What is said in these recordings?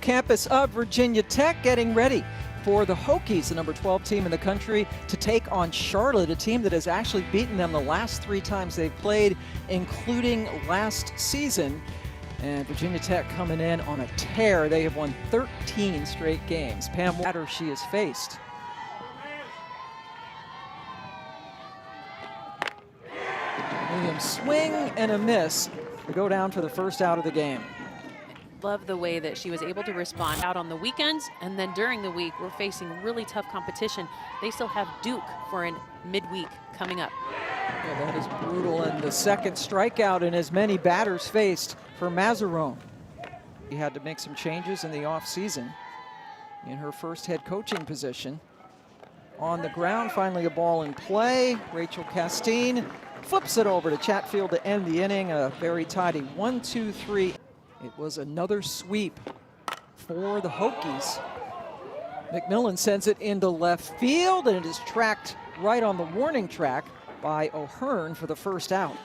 campus of Virginia Tech, getting ready for the Hokies, the number 12 team in the country, to take on Charlotte, a team that has actually beaten them the last 3 times they've played, including last season. And Virginia Tech coming in on a tear. They have won 13 straight games. Pam Water she has faced. Williams swing and a miss to go down for the first out of the game. Love the way that she was able to respond out on the weekends, and then during the week we're facing really tough competition. They still have Duke for a midweek coming up. Yeah, that is brutal, and the second strikeout in as many batters faced for Mazzarone. He had to make some changes in the offseason in her first head coaching position. On the ground, finally a ball in play. Rachel Castine flips it over to Chatfield to end the inning. A very tidy 1-2-3. It was another sweep for the Hokies. McMillan sends it into left field, and it is tracked right on the warning track by O'Hearn for the first out.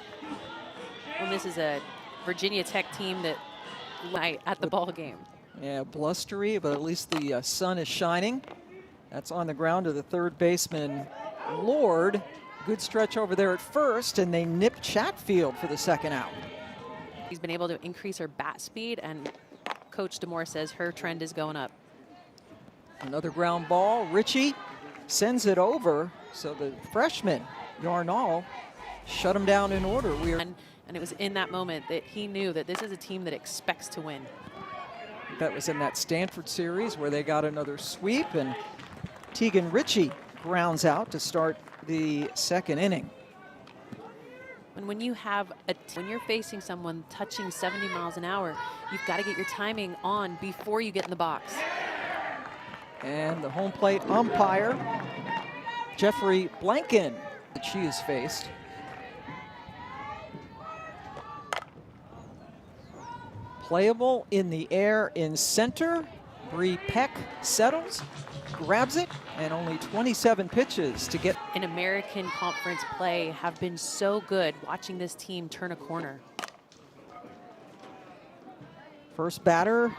Well, this is a Virginia Tech team that light at the ball game. Yeah, blustery, but at least the sun is shining. That's on the ground to the third baseman, Lord. Good stretch over there at first, and they nip Chatfield for the second out. She's been able to increase her bat speed, and Coach DeMoore says her trend is going up. Another ground ball. Ritchie sends it over, so the freshman, Yarnall, shut him down in order. And it was in that moment that he knew that this is a team that expects to win. That was in that Stanford series where they got another sweep, and Tegan Ritchie grounds out to start the second inning. And when you're facing someone touching 70 miles an hour, you've got to get your timing on before you get in the box. And the home plate umpire, Jeffrey Blanken, that she has faced. Playable in the air in center. Bree Peck settles, grabs it, and only 27 pitches to get. In American Conference play have been so good watching this team turn a corner. First batter,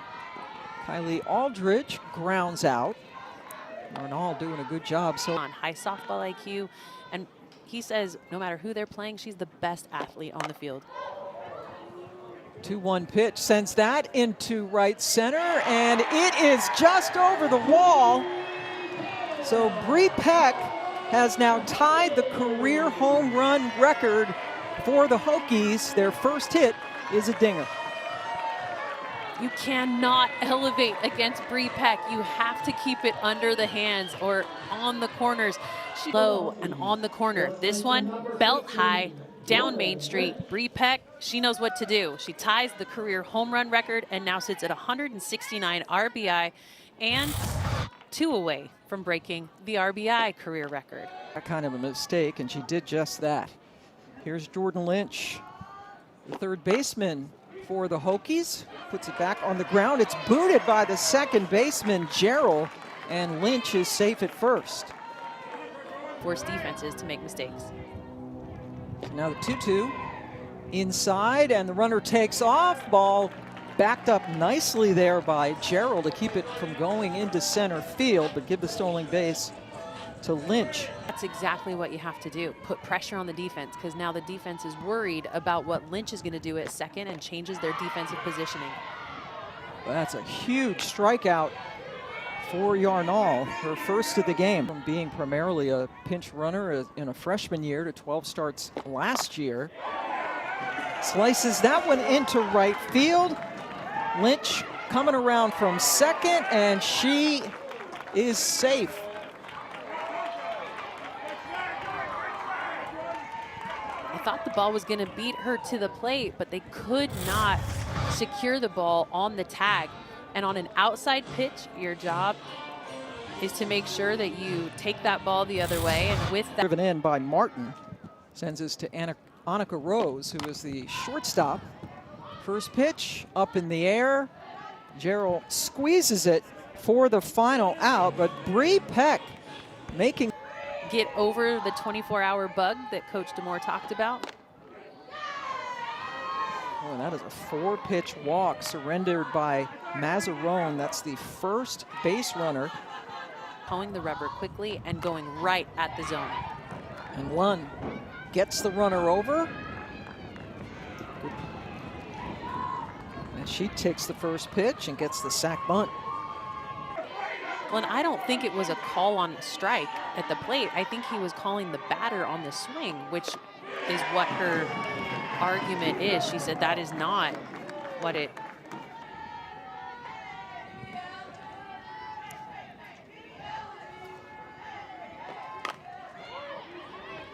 Kylie Aldridge, grounds out. Arnall doing a good job. So on high softball IQ, and he says no matter who they're playing, she's the best athlete on the field. 2-1 pitch, sends that into right center, and it is just over the wall. So Bree Peck has now tied the career home run record for the Hokies. Their first hit is a dinger. You cannot elevate against Bree Peck. You have to keep it under the hands or on the corners. She's low and on the corner. This one, belt high, down Main Street. Bree Peck, she knows what to do. She ties the career home run record and now sits at 169 RBI and 2 away from breaking the RBI career record. That kind of a mistake, and she did just that. Here's Jordan Lynch, the third baseman for the Hokies. Puts it back on the ground. It's booted by the second baseman, Gerald, and Lynch is safe at first. Force defenses to make mistakes. Now the 2-2 inside, and the runner takes off. Ball backed up nicely there by Gerald to keep it from going into center field, but give the stolen base to Lynch. That's exactly what you have to do. Put pressure on the defense, because now the defense is worried about what Lynch is going to do at second and changes their defensive positioning. Well, that's a huge strikeout for Yarnall, her first of the game, from being primarily a pinch runner in a freshman year to 12 starts last year. Slices that one into right field. Lynch coming around from second, and she is safe. I thought the ball was going to beat her to the plate, but they could not secure the ball on the tag. And on an outside pitch, your job is to make sure that you take that ball the other way. And with that, driven in by Martin, sends us to Annika Rose, who is the shortstop. First pitch up in the air. Gerald squeezes it for the final out, but Bree Peck making get over the 24-hour bug that Coach DeMoore talked about. Oh, that is a 4-pitch walk surrendered by Mazzarone. That's the first base runner. Pulling the rubber quickly and going right at the zone. And Lund gets the runner over. And she takes the first pitch and gets the sac bunt. Well, and I don't think it was a call on strike at the plate. I think he was calling the batter on the swing, which is what her argument is. She said that is not what it.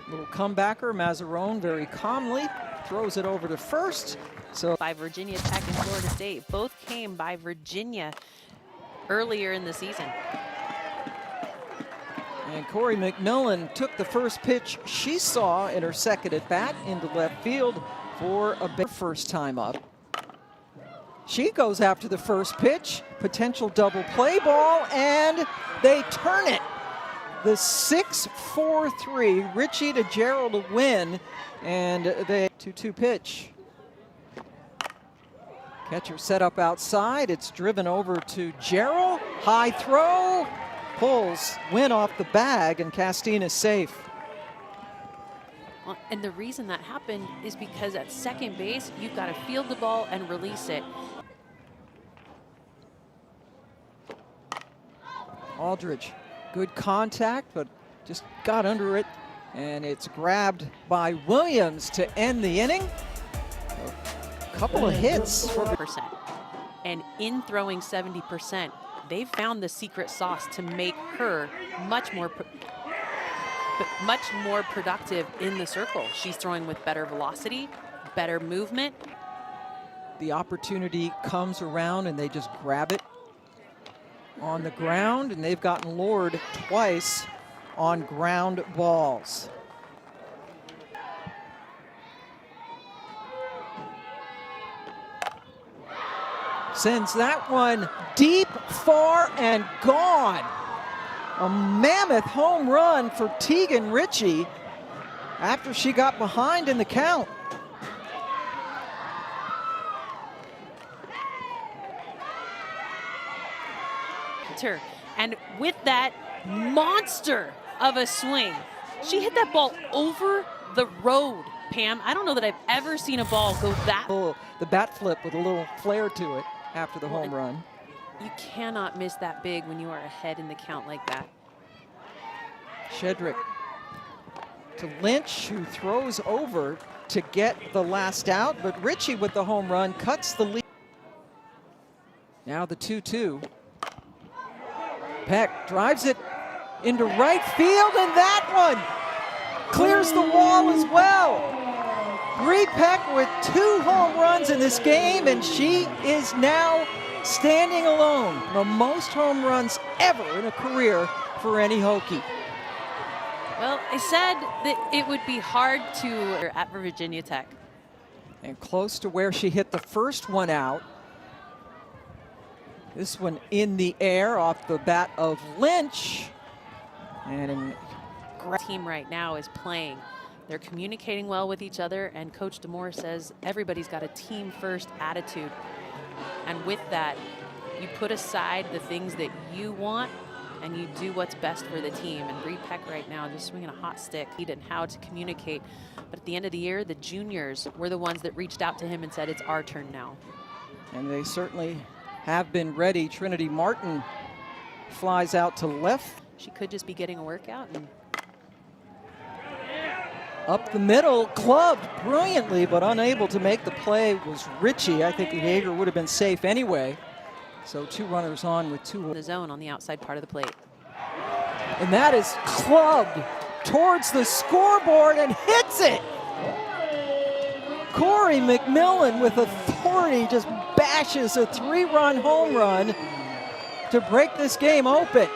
Little comebacker, Mazzarone very calmly throws it over to first. So By Virginia Tech and Florida State. Both came by Virginia earlier in the season. And Corey McMillan took the first pitch she saw in her second at bat into left field for a first time up. She goes after the first pitch, potential double play ball, and they turn it. The 6-4-3, Richie to Gerald to win, and they 2-2 pitch. Catcher set up outside. It's driven over to Gerald. High throw. Pulls Wynn off the bag, and Castine is safe. Well, and the reason that happened is because at second base, you've got to field the ball and release it. Aldridge, good contact, but just got under it, and it's grabbed by Williams to end the inning. A couple of hits for percent. And in throwing 70%, they've found the secret sauce to make her much more productive in the circle. She's throwing with better velocity, better movement. The opportunity comes around and they just grab it on the ground, and they've gotten lured twice on ground balls. Sends that one deep, far, and gone. A mammoth home run for Tegan Ritchie after she got behind in the count. And with that monster of a swing, she hit that ball over the road, Pam. I don't know that I've ever seen a ball go that. The bat flip with a little flair to it after the home run. You cannot miss that big when you are ahead in the count like that. Shedrick to Lynch, who throws over to get the last out, but Ritchie with the home run cuts the lead. Now the 2-2. Peck drives it into right field, and that one clears the wall as well. Bree Peck with 2 home runs in this game, and she is now standing alone. The most home runs ever in a career for any Hokie. Well, I said that it would be hard to at Virginia Tech. And close to where she hit the first one out. This one in the air off the bat of Lynch. And team right now is playing. They're communicating well with each other, and Coach DeMoore says everybody's got a team-first attitude. And with that, you put aside the things that you want, and you do what's best for the team. And Bree Peck right now just swinging a hot stick and how to communicate. But at the end of the year, the juniors were the ones that reached out to him and said, it's our turn now. And they certainly have been ready. Trinity Martin flies out to left. She could just be getting a workout. And up the middle, clubbed brilliantly, but unable to make the play was Ritchie. I think Jaeger would have been safe anyway. So 2 runners on with 2. The zone on the outside part of the plate. And that is clubbed towards the scoreboard and hits it. Corey McMillan with authority just bashes a 3-run home run to break this game open.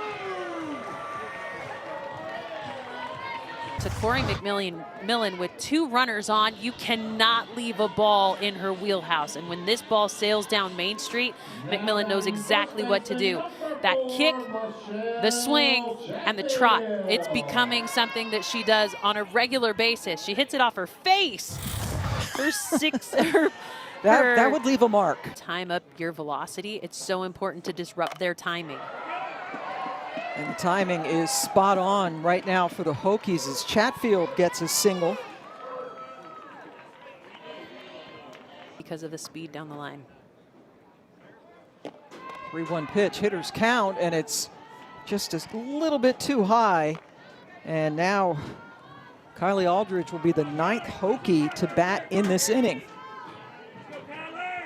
To Corey McMillan with 2 runners on, you cannot leave a ball in her wheelhouse. And when this ball sails down Main Street, McMillan knows exactly what to do. That kick, the swing, and the trot. It's becoming something that she does on a regular basis. She hits it off her face. That would leave a mark. Time up your velocity. It's so important to disrupt their timing. And the timing is spot on right now for the Hokies as Chatfield gets a single. Because of the speed down the line. 3-1 pitch, hitters count, and it's just a little bit too high. And now Kylie Aldridge will be the 9th Hokie to bat in this inning.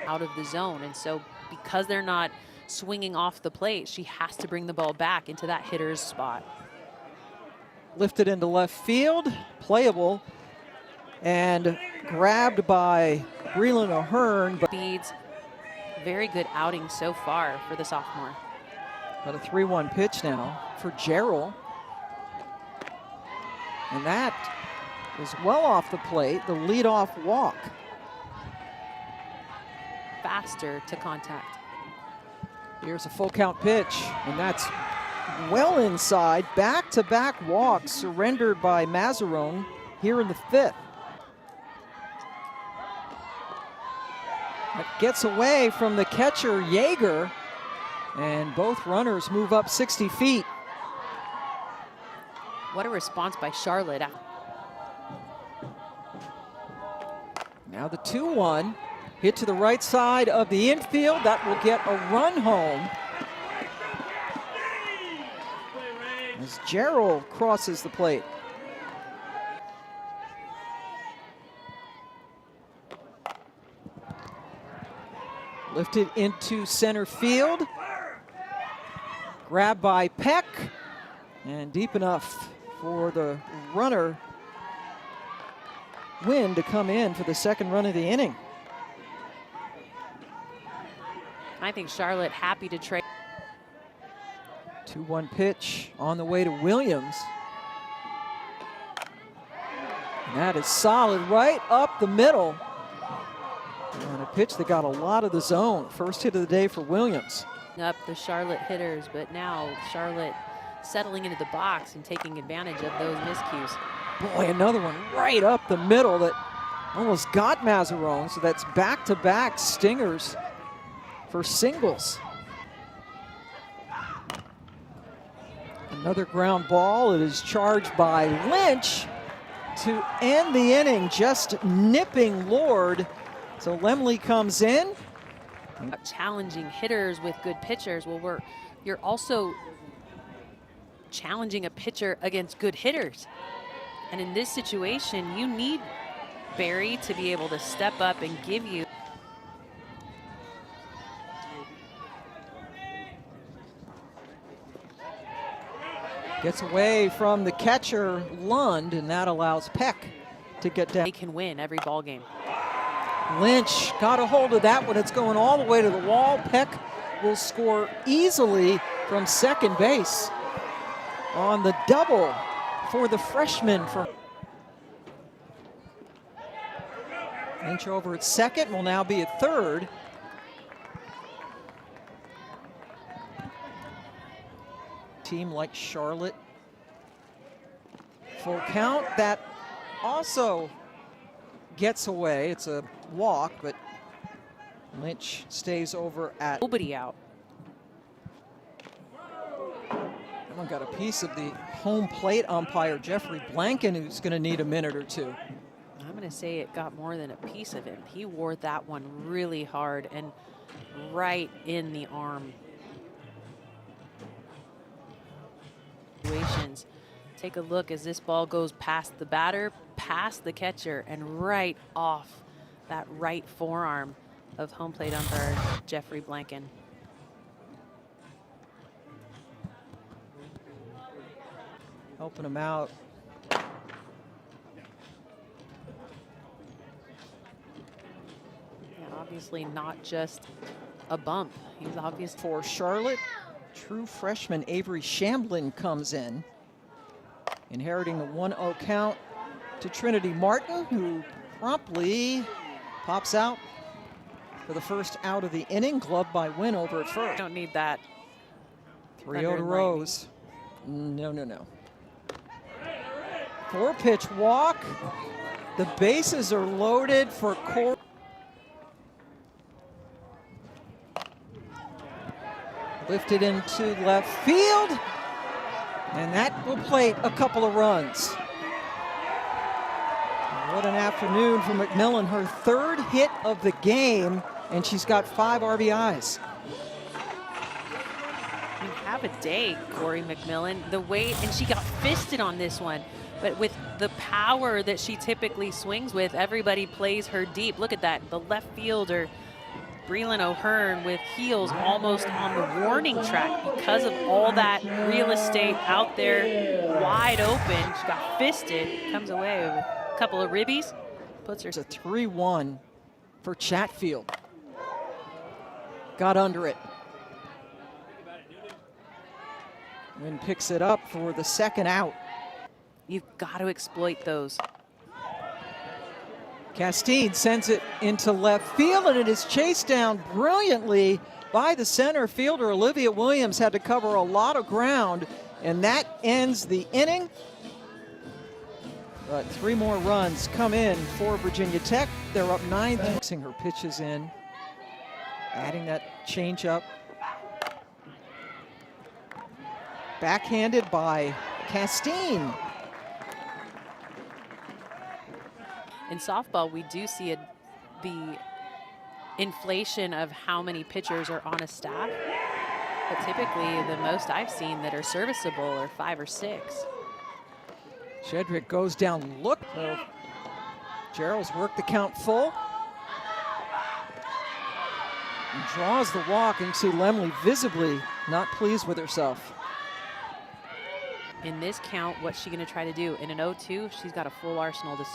Out of the zone, and so because they're not swinging off the plate, she has to bring the ball back into that hitter's spot. Lifted into left field, playable, and grabbed by Breland O'Hearn. But Speeds, very good outing so far for the sophomore. a 3-1 pitch now for Gerald. And that is well off the plate, the leadoff walk. Faster to contact. Here's a full count pitch, and that's well inside. Back-to-back walks surrendered by Mazzarone here in the 5th. That gets away from the catcher, Yeager, and both runners move up 60 feet. What a response by Charlotte. Now the 2-1. Hit to the right side of the infield. That will get a run home. As Gerald crosses the plate. Lifted into center field. Grabbed by Peck. And deep enough for the runner, Wynn, to come in for the second run of the inning. I think Charlotte happy to trade. 2-1 pitch on the way to Williams. And that is solid right up the middle. And a pitch that got a lot of the zone. First hit of the day for Williams. Up the Charlotte hitters, but now Charlotte settling into the box and taking advantage of those miscues. Boy, another one right up the middle that almost got Mazzarone. So that's back-to-back stingers for singles. Another ground ball. It is charged by Lynch to end the inning, just nipping Lord. So Lemley comes in. Challenging hitters with good pitchers. Well, you're also challenging a pitcher against good hitters. And in this situation, you need Barry to be able to step up and give you. Gets away from the catcher, Lund, and that allows Peck to get down. They can win every ball game. Lynch got a hold of that one. It's going all the way to the wall. Peck will score easily from second base on the double for the freshman. Lynch over at second, will now be at third. Team like Charlotte. Full count. That also gets away. It's a walk, but Lynch stays over at. Nobody out. Someone got a piece of the home plate umpire, Jeffrey Blanken, who's going to need a minute or two. I'm going to say it got more than a piece of him. He wore that one really hard and right in the arm. Situations. Take a look as this ball goes past the batter, past the catcher, and right off that right forearm of home plate umpire Jeffrey Blanken. Helping him out. Yeah, obviously not just a bump. He's obvious. For Charlotte, true freshman Avery Shamblin comes in, inheriting the 1-0 count to Trinity Martin, who promptly pops out for the first out of the inning, gloved by Wynn over at first. Don't need that. 3-0 to Rose. No. 4-pitch walk. The bases are loaded for Cor. Lifted into left field, and that will plate a couple of runs. What an afternoon for McMillan, her third hit of the game, and she's got 5 RBIs. You have a day, Corey McMillan. The weight, and she got fisted on this one. But with the power that she typically swings with, everybody plays her deep. Look at that, the left fielder, Breland O'Hearn, with heels almost on the warning track because of all that real estate out there wide open. She got fisted, comes away with a couple of ribbies, puts her. It's a 3-1 for Chatfield. Got under it. And picks it up for the second out. You've got to exploit those. Castine sends it into left field, and it is chased down brilliantly by the center fielder. Olivia Williams had to cover a lot of ground, and that ends the inning. But 3 more runs come in for Virginia Tech. They're up 9. Mixing her pitches in, adding that changeup. Backhanded by Castine. In softball, we do see the inflation of how many pitchers are on a staff. But typically, the most I've seen that are serviceable are 5 or 6. Shedrick goes down, look. So Gerald's worked the count full. And draws the walk, and you see Lemley visibly not pleased with herself. In this count, what's she going to try to do? In an 0-2, she's got a full arsenal to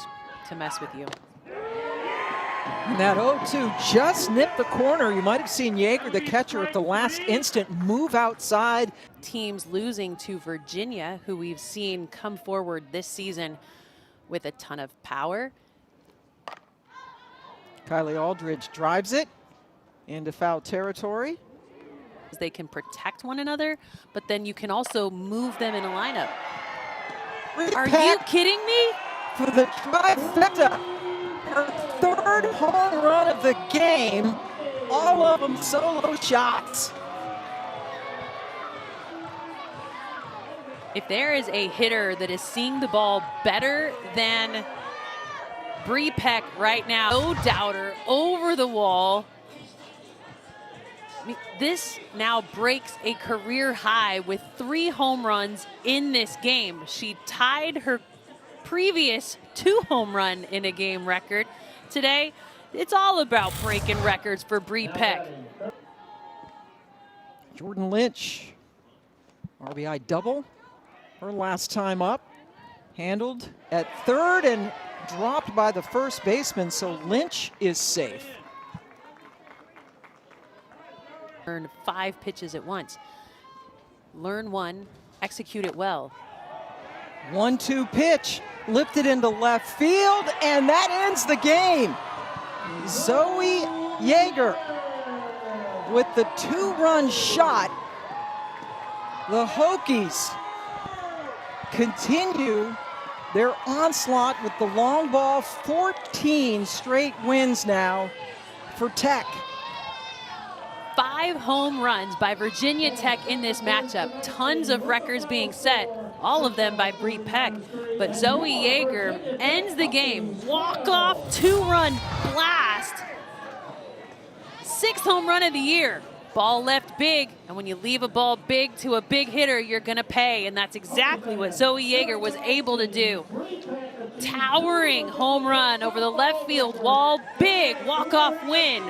mess with you. And that 0-2 just nipped the corner. You might have seen Yeager, the catcher, at the last instant move outside. Teams losing to Virginia, who we've seen come forward this season with a ton of power. Kylie Aldridge drives it into foul territory. They can protect one another, but then you can also move them in a lineup. Are you kidding me? For the trifecta, her 3rd home run of the game, all of them solo shots. If there is a hitter that is seeing the ball better than Bree Peck right now, no doubter, over the wall. I mean, this now breaks a career high with 3 home runs in this game. She tied her previous 2 home run in a game record. Today, it's all about breaking records for Bree Peck. Jordan Lynch, RBI double, her last time up. Handled at 3rd and dropped by the first baseman, so Lynch is safe. Learn 5 pitches at once. Learn one, execute it well. 1-2 pitch, lifted into left field, and that ends the game. Zoe Yeager with the 2-run shot. The Hokies continue their onslaught with the long ball. 14 straight wins now for Tech. 5 home runs by Virginia Tech in this matchup. Tons of records being set, all of them by Bree Peck. But Zoe Yeager ends the game. Walk-off 2-run blast. 6th home run of the year. Ball left big, and when you leave a ball big to a big hitter, you're gonna pay, and that's exactly what Zoe Yeager was able to do. Towering home run over the left field wall. Big walk-off win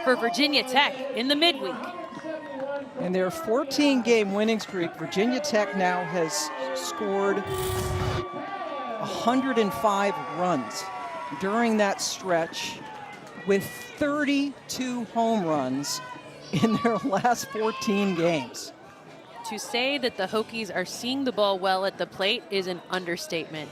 for Virginia Tech in the midweek. In their 14-game winning streak, Virginia Tech now has scored 105 runs during that stretch, with 32 home runs in their last 14 games. To say that the Hokies are seeing the ball well at the plate is an understatement.